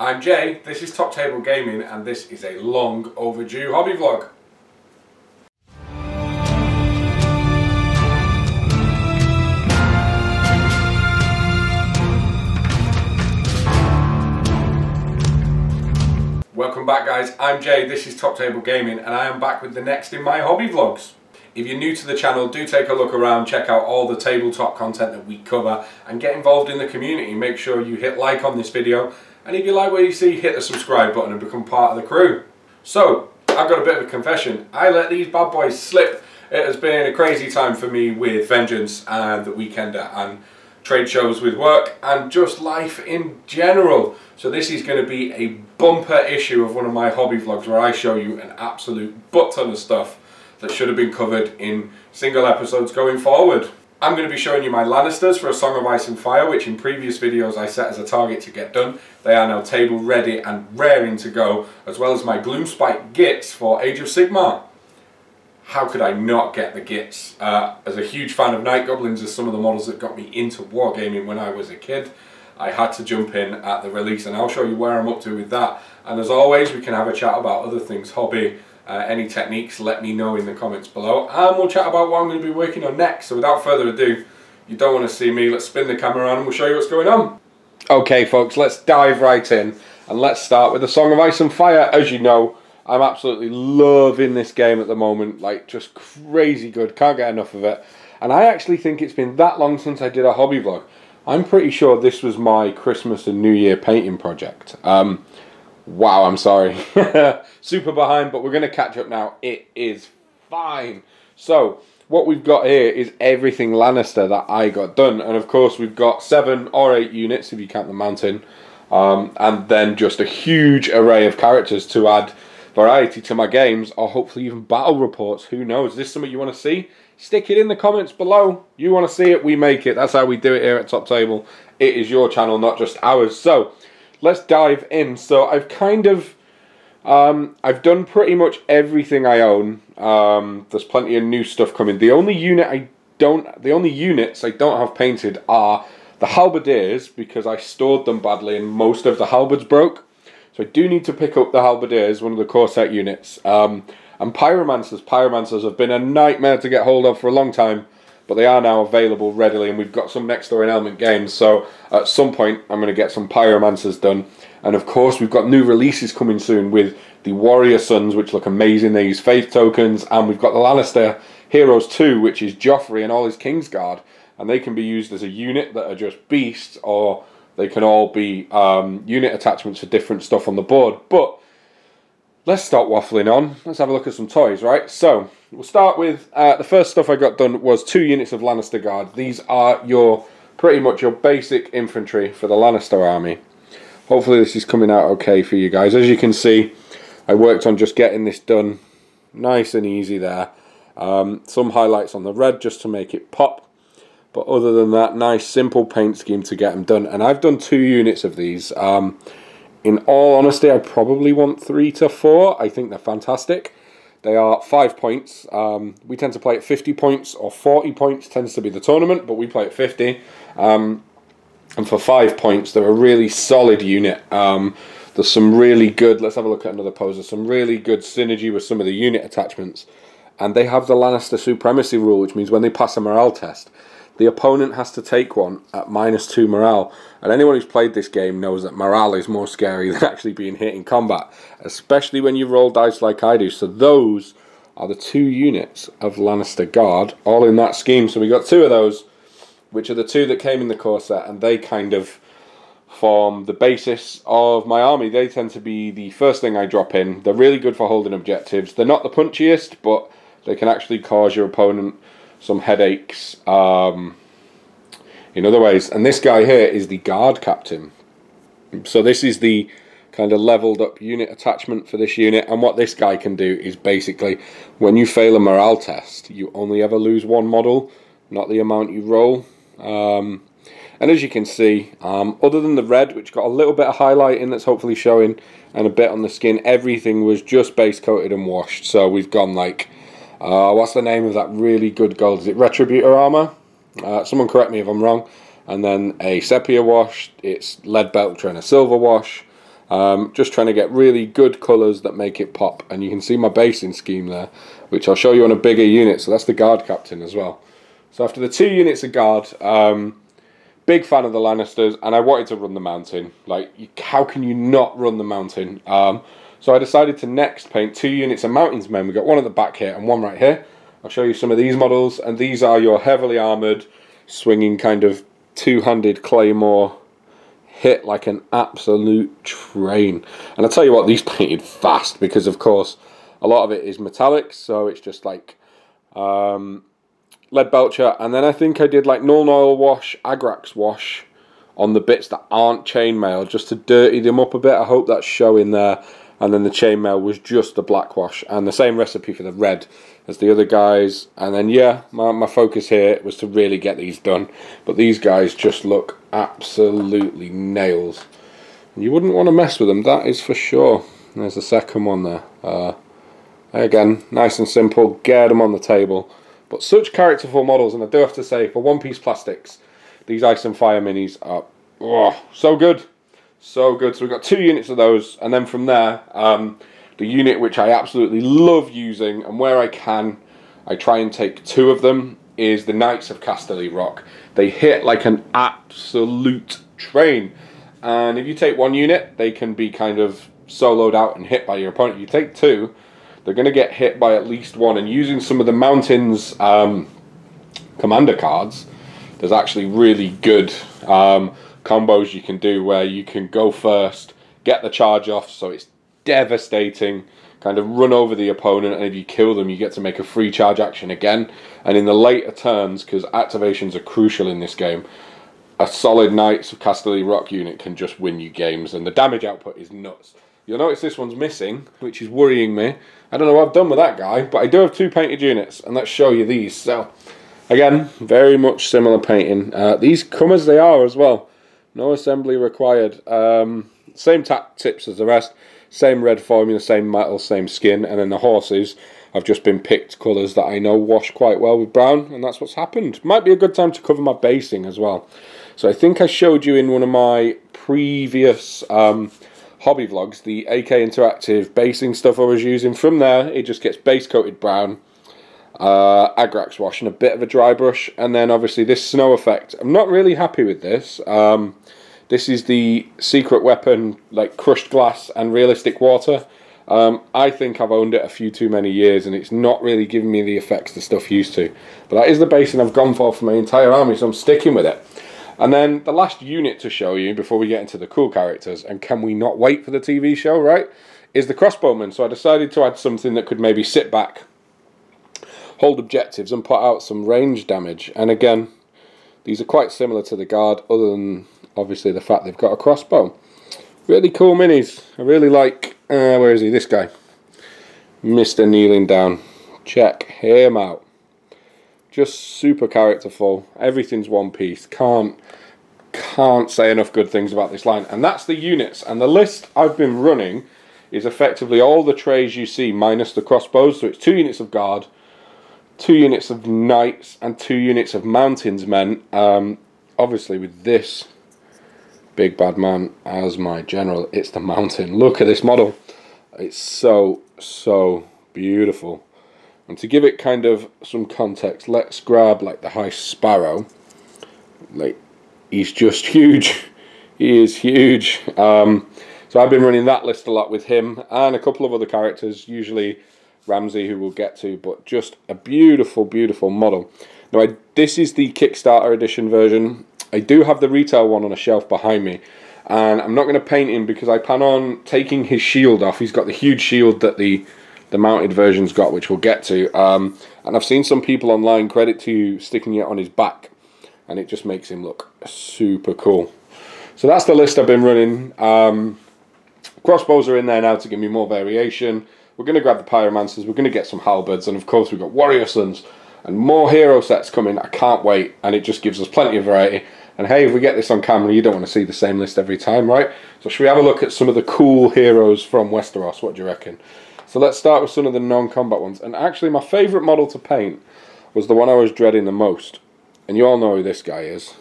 I'm Jay, this is Top Table Gaming, and this is a long overdue hobby vlog. Welcome back guys, I'm Jay, this is Top Table Gaming, and I am back with the next in my hobby vlogs. If you're new to the channel, do take a look around, check out all the tabletop content that we cover, and get involved in the community. Make sure you hit like on this video, and if you like what you see, hit the subscribe button and become part of the crew. So, I've got a bit of a confession. I let these bad boys slip. It has been a crazy time for me with Vengeance and the Weekender and trade shows with work and just life in general. So this is going to be a bumper issue of one of my hobby vlogs where I show you an absolute butt ton of stuff that should have been covered in single episodes going forward. I'm going to be showing you my Lannisters for A Song of Ice and Fire, which in previous videos I set as a target to get done. They are now table ready and raring to go, as well as my Gloomspite Gits for Age of Sigmar. How could I not get the Gits? As a huge fan of Night Goblins, as some of the models that got me into wargaming when I was a kid, I had to jump in at the release, and I'll show you where I'm up to with that. And as always, we can have a chat about other things, hobby, any techniques, let me know in the comments below, and we'll chat about what I'm going to be working on next. So without further ado, you don't want to see me, let's spin the camera around and we'll show you what's going on. Okay folks, let's dive right in, and let's start with A Song of Ice and Fire. As you know, I'm absolutely loving this game at the moment, like just crazy good, can't get enough of it. And I actually think it's been that long since I did a hobby vlog. I'm pretty sure this was my Christmas and New Year painting project. Wow, I'm sorry. Super behind, but we're going to catch up now. It is fine. So, what we've got here is everything Lannister that I got done. And of course, we've got 7 or 8 units, if you count the mountain. And then just a huge array of characters to add variety to my games, or hopefully even battle reports. Who knows? Is this something you want to see? Stick it in the comments below. You want to see it, we make it. That's how we do it here at Top Table. It is your channel, not just ours. So, let's dive in. So I've kind of, I've done pretty much everything I own. There's plenty of new stuff coming. The only units I don't have painted are the halberdiers, because I stored them badly and most of the halberds broke. So I do need to pick up the halberdiers, one of the core set units. And pyromancers. Pyromancers have been a nightmare to get hold of for a long time, but they are now available readily, and we've got some next door in Element Games, so at some point I'm going to get some Pyromancers done. And of course we've got new releases coming soon with the Warrior Sons, which look amazing. They use faith tokens, and we've got the Lannister Heroes 2, which is Joffrey and all his Kingsguard, and they can be used as a unit that are just beasts, or they can all be unit attachments for different stuff on the board. But let's stop waffling on. Let's have a look at some toys, right? So, we'll start with, the first stuff I got done was 2 units of Lannister Guard. These are pretty much your basic infantry for the Lannister army. Hopefully this is coming out okay for you guys. As you can see, I worked on just getting this done nice and easy there. Some highlights on the red just to make it pop. But other than that, nice simple paint scheme to get them done. And I've done 2 units of these. In all honesty, I probably want 3 to 4. I think they're fantastic. They are 5 points. We tend to play at 50 points or 40 points tends to be the tournament, but we play at 50. And for 5 points, they're a really solid unit. There's some really good, let's have a look at another pose. There's some really good synergy with some of the unit attachments. And they have the Lannister Supremacy rule, which means when they pass a morale test, the opponent has to take one at -2 morale. And anyone who's played this game knows that morale is more scary than actually being hit in combat, especially when you roll dice like I do. So those are the 2 units of Lannister Guard, all in that scheme. So we got 2 of those, which are the 2 that came in the core set, and they kind of form the basis of my army. They tend to be the first thing I drop in. They're really good for holding objectives. They're not the punchiest, but they can actually cause your opponent some headaches in other ways. And this guy here is the Guard Captain. So this is the kind of leveled up unit attachment for this unit, and what this guy can do is basically, when you fail a morale test, you only ever lose 1 model, not the amount you roll. And as you can see, other than the red, which got a little bit of highlighting that's hopefully showing, and a bit on the skin, everything was just base coated and washed. So we've gone like, what's the name of that really good gold? Is it Retributor armor? Someone correct me if I'm wrong. And then a sepia wash, it's lead belcher and a silver wash, Just trying to get really good colours that make it pop. And you can see my basing scheme there, which I'll show you on a bigger unit. So that's the guard captain as well. So after the 2 units of guard, big fan of the Lannisters, and I wanted to run the mountain. Like, how can you not run the mountain? So I decided to next paint 2 units of mountains men. We've got one at the back here and one right here. I'll show you some of these models, and these are your heavily armoured, swinging kind of two-handed claymore, hit like an absolute train. And I'll tell you what, these painted fast, because of course a lot of it is metallics, so it's just like lead belcher, and then I think I did like Nuln Oil wash, Agrax wash on the bits that aren't chainmail, just to dirty them up a bit. I hope that's showing there. And then the chainmail was just the black wash, and the same recipe for the red as the other guys. And then yeah, my focus here was to really get these done, but these guys just look absolutely nails, and you wouldn't want to mess with them, that is for sure. There's the second one there. Again, nice and simple, get them on the table, but such characterful models. And I do have to say, for One Piece Plastics, these Ice and Fire minis are so good. So good. So we've got 2 units of those, and then from there, the unit which I absolutely love using, and where I can, I try and take 2 of them, is the Knights of Casterly Rock. They hit like an absolute train, and if you take 1 unit, they can be kind of soloed out and hit by your opponent. If you take 2, they're going to get hit by at least 1, and using some of the Mountains commander cards, there's actually really good combos you can do where you can go first, get the charge off, so it's devastating, kind of run over the opponent, and if you kill them you get to make a free charge action again. And in the later turns, because activations are crucial in this game, a solid Knights of Casterly Rock unit can just win you games, and the damage output is nuts. You'll notice this one's missing, which is worrying me. I don't know what I've done with that guy, but I do have 2 painted units, and let's show you these. So again, very much similar painting. These come as they are as well. No assembly required. Same tips as the rest. Same red formula, same metal, same skin. And then the horses have just been picked colours that I know wash quite well with brown. And that's what's happened. Might be a good time to cover my basing as well. So I think I showed you in one of my previous hobby vlogs the AK Interactive basing stuff I was using. From there, it just gets base coated brown. Agrax wash and a bit of a dry brush, and then obviously this snow effect. I'm not really happy with this. This is the secret weapon, like crushed glass and realistic water. I think I've owned it a few too many years, and it's not really giving me the effects the stuff used to. But that is the basing I've gone for my entire army, so I'm sticking with it. And then the last unit to show you before we get into the cool characters, and can we not wait for the TV show, right, is the crossbowman. So I decided to add something that could maybe sit back, hold objectives, and put out some range damage. And again, these are quite similar to the guard, other than obviously the fact they've got a crossbow. Really cool minis. I really like, where is he, this guy, Mr. Kneeling Down. Check him out. Just super characterful. Everything's one piece. Can't say enough good things about this line. And that's the units. And the list I've been running is effectively all the trays you see minus the crossbows. So it's 2 units of guard, 2 units of knights, and 2 units of mountains men. Obviously with this big bad man as my general, it's the mountain. Look at this model. It's so beautiful. And to give it kind of some context, let's grab like the High Sparrow. Like, he's just huge. He is huge. So I've been running that list a lot with him and a couple of other characters, usually Ramsey, who we'll get to, but just a beautiful, beautiful model. Now, this is the Kickstarter edition version. I do have the retail one on a shelf behind me, and I'm not going to paint him because I plan on taking his shield off. He's got the huge shield that the mounted version's got, which we'll get to. And I've seen some people online credit to sticking it on his back, and it just makes him look super cool. So that's the list I've been running. Crossbows are in there now to give me more variation. We're going to grab the Pyromancers, we're going to get some Halberds, and of course we've got Warrior Sons and more hero sets coming. I can't wait, and it just gives us plenty of variety. And hey, if we get this on camera, you don't want to see the same list every time, right? So should we have a look at some of the cool heroes from Westeros? What do you reckon? So let's start with some of the non-combat ones. And actually my favourite model to paint was the one I was dreading the most. And you all know who this guy is.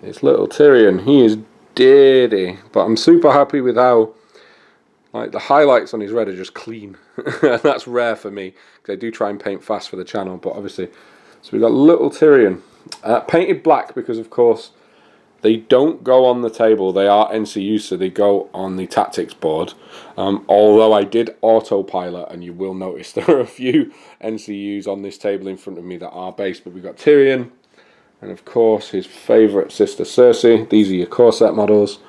It's little Tyrion. He is dirty. But I'm super happy with how, like, the highlights on his red are just clean. And that's rare for me, because I do try and paint fast for the channel. But obviously, so we've got little Tyrion. Painted black because, of course, they don't go on the table. They are NCUs, so they go on the tactics board. Although I did autopilot, and you will notice there are a few NCUs on this table in front of me that are based. But we've got Tyrion, and of course his favourite sister Cersei. These are your core set models.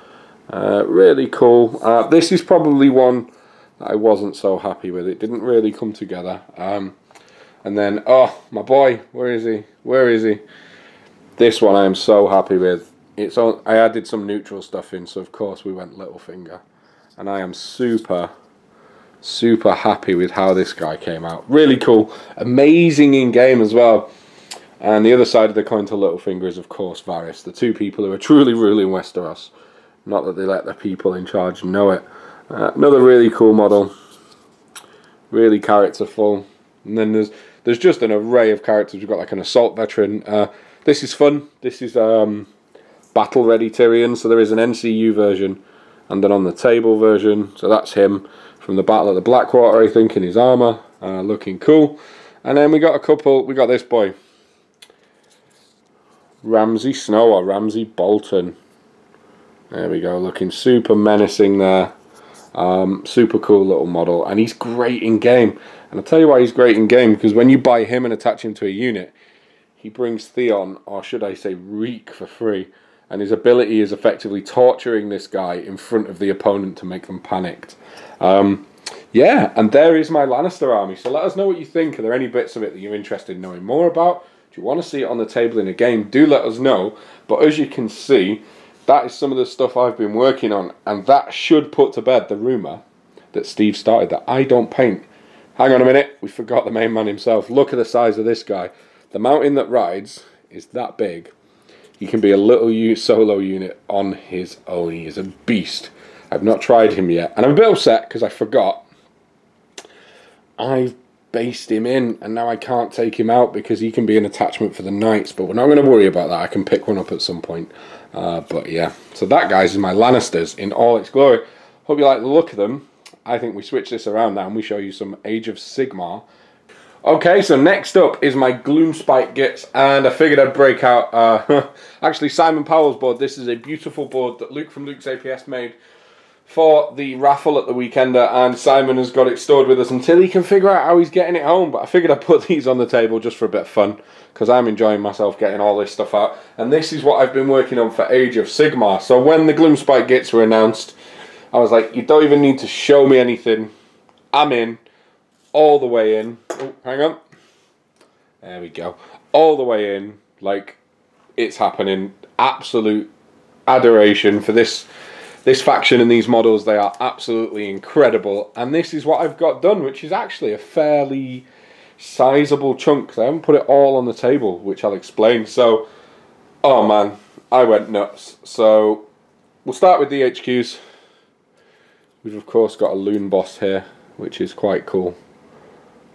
Really cool. This is probably one that I wasn't so happy with. It didn't really come together. And then, oh, my boy, where is he? Where is he? This one I am so happy with. It's on, I added some neutral stuff in, so of course we went Littlefinger. And I am super, super happy with how this guy came out. Really cool. Amazing in game as well. And the other side of the coin to Littlefinger is, of course, Varys. The two people who are truly ruling Westeros. Not that they let the people in charge know it. Another really cool model. Really characterful. And then there's just an array of characters. We've got like an assault veteran. This is fun. This is battle ready Tyrion. So there is an NCU version and then on the table version. So that's him from the Battle of the Blackwater, I think, in his armour. Looking cool. And then we got a couple. We got this boy, Ramsay Snow or Ramsay Bolton. There we go. Looking super menacing there. Super cool little model. And he's great in game. And I'll tell you why he's great in game, because when you buy him and attach him to a unit, he brings Theon, or should I say Reek, for free. And his ability is effectively torturing this guy in front of the opponent to make them panicked. Yeah, and there is my Lannister army. So let us know what you think. Are there any bits of it that you're interested in knowing more about? Do you want to see it on the table in a game? Do let us know. But as you can see, that is some of the stuff I've been working on. And that should put to bed the rumour that Steve started that I don't paint. Hang on a minute, we forgot the main man himself. Look at the size of this guy. The mountain that rides is that big. He can be a little solo unit on his own. He is a beast. I've not tried him yet. And I'm a bit upset because I forgot. I've based him in and now I can't take him out because he can be an attachment for the knights. But we're not going to worry about that. I can pick one up at some point. But yeah, so that, guys, is my Lannisters in all its glory. Hope you like the look of them. I think we switch this around now and we show you some Age of Sigmar. Okay, so next up is my Gloomspike Gits, and I figured I'd break out, actually, Simon Powell's board. This is a beautiful board that Luke from Luke's APS made for the raffle at the Weekender, and Simon has got it stored with us until he can figure out how he's getting it home. But I figured I'd put these on the table just for a bit of fun, because I'm enjoying myself getting all this stuff out. And this is what I've been working on for Age of Sigmar. So when the Gloomspike Gits were announced, I was like, you don't even need to show me anything. I'm in. All the way in. Oh, hang on. There we go. All the way in. Like, it's happening. Absolute adoration for this faction and these models. They are absolutely incredible. And this is what I've got done, which is actually a fairly sizable chunk. I haven't put it all on the table, which I'll explain. So, oh man, I went nuts. So, we'll start with the HQs. We've of course got a Loon Boss here, which is quite cool.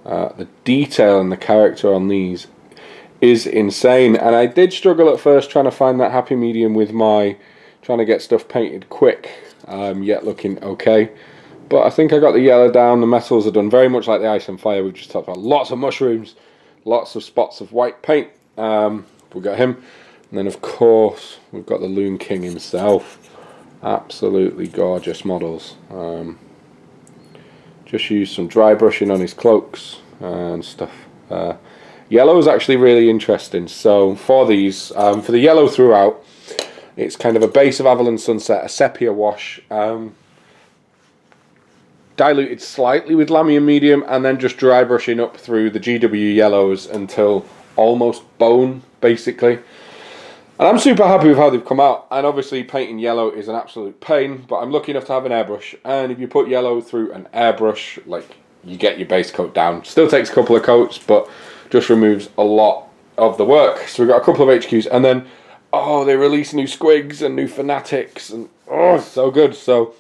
The detail and the character on these is insane, and I did struggle at first trying to find that happy medium with my trying to get stuff painted quick, yet looking okay. But I think I got the yellow down. The metals are done very much like the Ice and Fire we've just talked about. Lots of mushrooms, lots of spots of white paint. We've got him, and then of course we've got the Loon King himself. Absolutely gorgeous models. Just used some dry brushing on his cloaks and stuff. Yellow is actually really interesting. So for these, for the yellow throughout, it's kind of a base of Avalon Sunset, a sepia wash, diluted slightly with Lamium Medium, and then just dry brushing up through the GW yellows until almost bone, basically. And I'm super happy with how they've come out, and obviously painting yellow is an absolute pain, but I'm lucky enough to have an airbrush, and if you put yellow through an airbrush, like, you get your base coat down. Still takes a couple of coats, but just removes a lot of the work. So we've got a couple of HQs, and then, oh, they release new squigs and new fanatics, and oh, so good. So,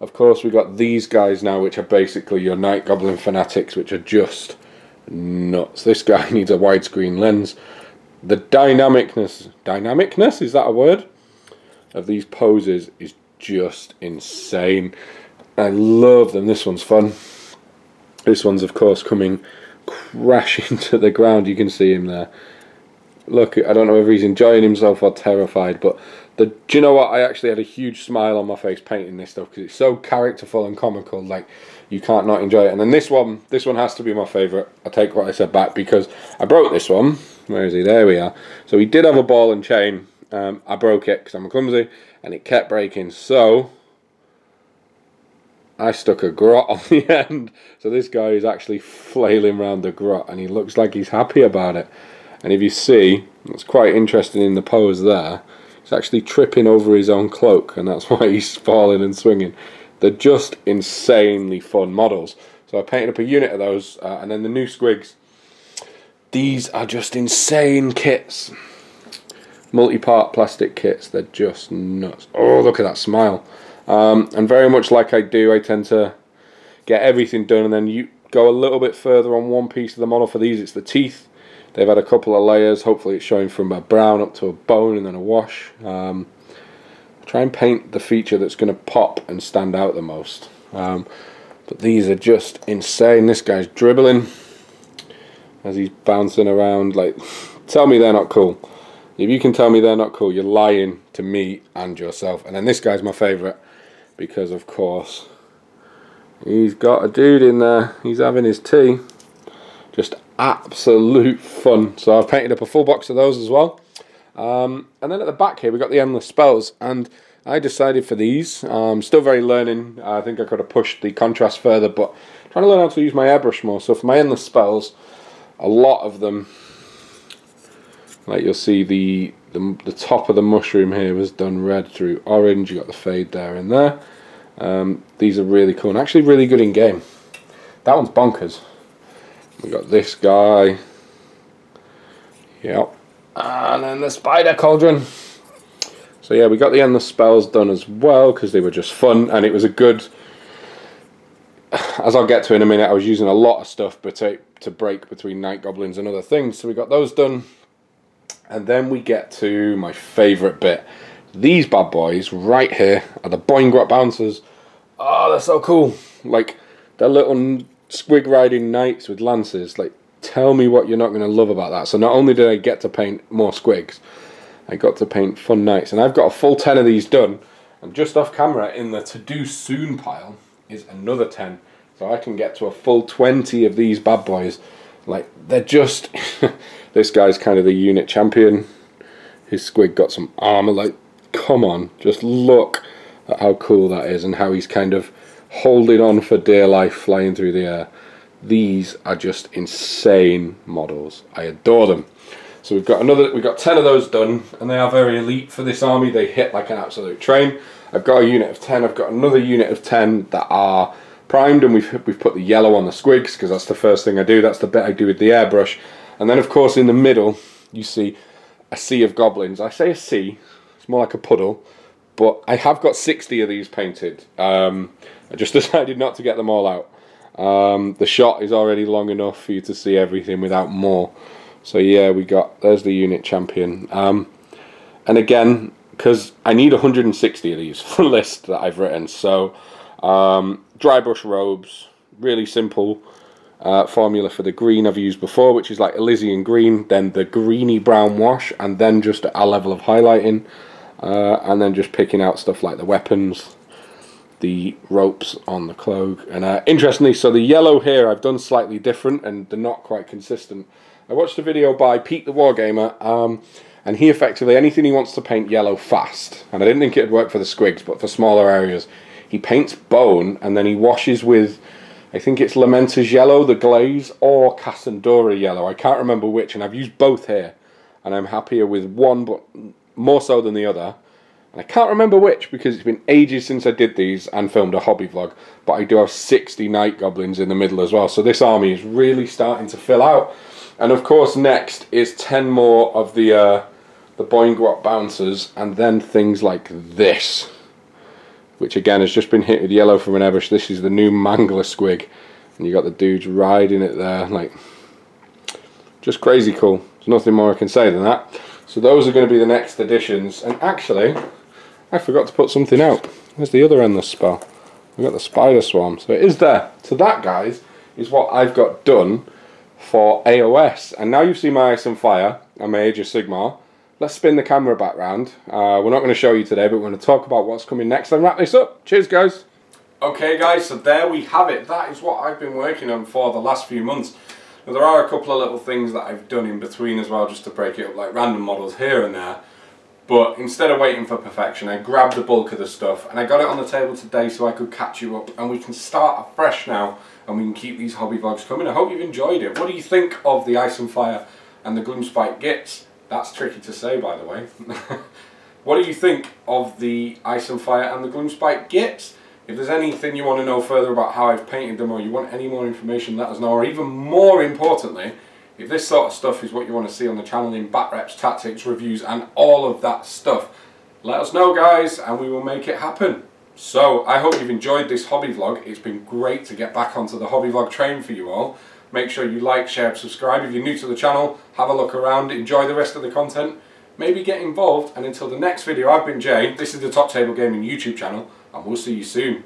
of course, we've got these guys now, which are basically your Night Goblin fanatics, which are just nuts. This guy needs a widescreen lens. The dynamicness, is that a word? of these poses is just insane. I love them. This one's fun. This one's of course coming crashing to the ground. You can see him there. Look, I don't know if he's enjoying himself or terrified, but do you know what? I actually had a huge smile on my face painting this stuff because it's so characterful and comical. Like, you can't not enjoy it. And then this one has to be my favourite. I take what I said back because I broke this one. Where is he? There we are. So he did have a ball and chain. I broke it because I'm clumsy, and it kept breaking. So I stuck a grot on the end. So this guy is actually flailing around the grot, and he looks like he's happy about it. And if you see, it's quite interesting in the pose there. He's actually tripping over his own cloak, and that's why he's falling and swinging. They're just insanely fun models. So I painted up a unit of those, and then the new squigs. These are just insane kits. Multi-part plastic kits. They're just nuts. Oh, look at that smile. And very much like I do, I tend to get everything done, and then you go a little bit further on one piece of the model. For these, it's the teeth. They've had a couple of layers. Hopefully it's showing from a brown up to a bone and then a wash. Try and paint the feature that's going to pop and stand out the most. But these are just insane. This guy's dribbling as he's bouncing around. Like, tell me they're not cool. If you can tell me they're not cool, you're lying to me and yourself. And then this guy's my favourite because, of course, he's got a dude in there. He's having his tea. Just absolute fun. So I've painted up a full box of those as well. And then at the back here we've got the endless spells, and I decided for these, still very learning. I think I could have pushed the contrast further, but trying to learn how to use my airbrush more. So for my endless spells, a lot of them, like you'll see the top of the mushroom here was done red through orange. You got the fade there and there. These are really cool and actually really good in game. That one's bonkers. We got this guy. Yep. And then the spider cauldron. So yeah, we got the endless spells done as well because they were just fun, and it was a good, as I'll get to in a minute, I was using a lot of stuff but to break between night goblins and other things. So we got those done, and then we get to my favourite bit. These bad boys right here are the Boing Grot bouncers. Oh, they're so cool. Like, they're little squig riding knights with lances. Like, tell me what you're not going to love about that. So not only did I get to paint more squigs, I got to paint fun knights, and I've got a full 10 of these done, and just off camera in the to do soon pile is another 10, so I can get to a full 20 of these bad boys. Like, they're just this guy's kind of the unit champion. His squig got some armor. Like, come on, just look at how cool that is and how he's kind of holding on for dear life, flying through the air. These are just insane models. I adore them. So we've got 10 of those done, and they are very elite for this army. They hit like an absolute train. I've got a unit of 10. I've got another unit of 10 that are primed, and we've put the yellow on the squigs because that's the first thing I do. That's the bit I do with the airbrush. And then of course in the middle you see a sea of goblins. I say a sea, it's more like a puddle, but I have got 60 of these painted. I just decided not to get them all out. The shot is already long enough for you to see everything without more. So yeah, there's the unit champion. And again, because I need 160 of these for the list that I've written. So dry brush robes, really simple formula for the green I've used before, which is like Elysian green, then the greeny brown wash, and then just a level of highlighting, and then just picking out stuff like the weapons, the ropes on the cloak. And interestingly, so the yellow here I've done slightly different, and they're not quite consistent. I watched a video by Pete the Wargamer, and he effectively, anything he wants to paint yellow fast, and I didn't think it would work for the squigs, but for smaller areas, he paints bone and then he washes with, I think it's Lamenter's yellow, the glaze, or Cassandora yellow. I can't remember which, and I've used both here, and I'm happier with one, but more so than the other. And I can't remember which because it's been ages since I did these and filmed a hobby vlog, but I do have 60 night goblins in the middle as well, so this army is really starting to fill out. And of course next is 10 more of the Boing Grot bouncers, and then things like this, which again has just been hit with yellow from an airbrush. This is the new Mangler squig, and you got the dudes riding it there, like, just crazy cool. There's nothing more I can say than that. So those are going to be the next additions, and actually I forgot to put something out. Where's the other end of the spell? We've got the spider swarm. So it is there. So that, guys, is what I've got done for AOS. And now you've seen my Ice and Fire and my Age of Sigmar. Let's spin the camera back round. We're not going to show you today, but we're going to talk about what's coming next and wrap this up. Cheers, guys. Okay, guys, so there we have it. That is what I've been working on for the last few months. Now, there are a couple of little things that I've done in between as well, just to break it up, like random models here and there. But instead of waiting for perfection, I grabbed the bulk of the stuff and I got it on the table today so I could catch you up, and we can start afresh now and we can keep these hobby vlogs coming. I hope you've enjoyed it. What do you think of the Ice and Fire and the Gloomspite Gits? That's tricky to say, by the way. What do you think of the Ice and Fire and the Gloomspite Gits? If there's anything you want to know further about how I've painted them, or you want any more information, let us know. Or even more importantly, if this sort of stuff is what you want to see on the channel in bat reps, tactics, reviews and all of that stuff, let us know, guys, and we will make it happen. So I hope you've enjoyed this hobby vlog. It's been great to get back onto the hobby vlog train for you all. Make sure you like, share, subscribe. If you're new to the channel, have a look around, enjoy the rest of the content, maybe get involved, and until the next video, I've been Jay, this is the Top Table Gaming YouTube channel, and we'll see you soon.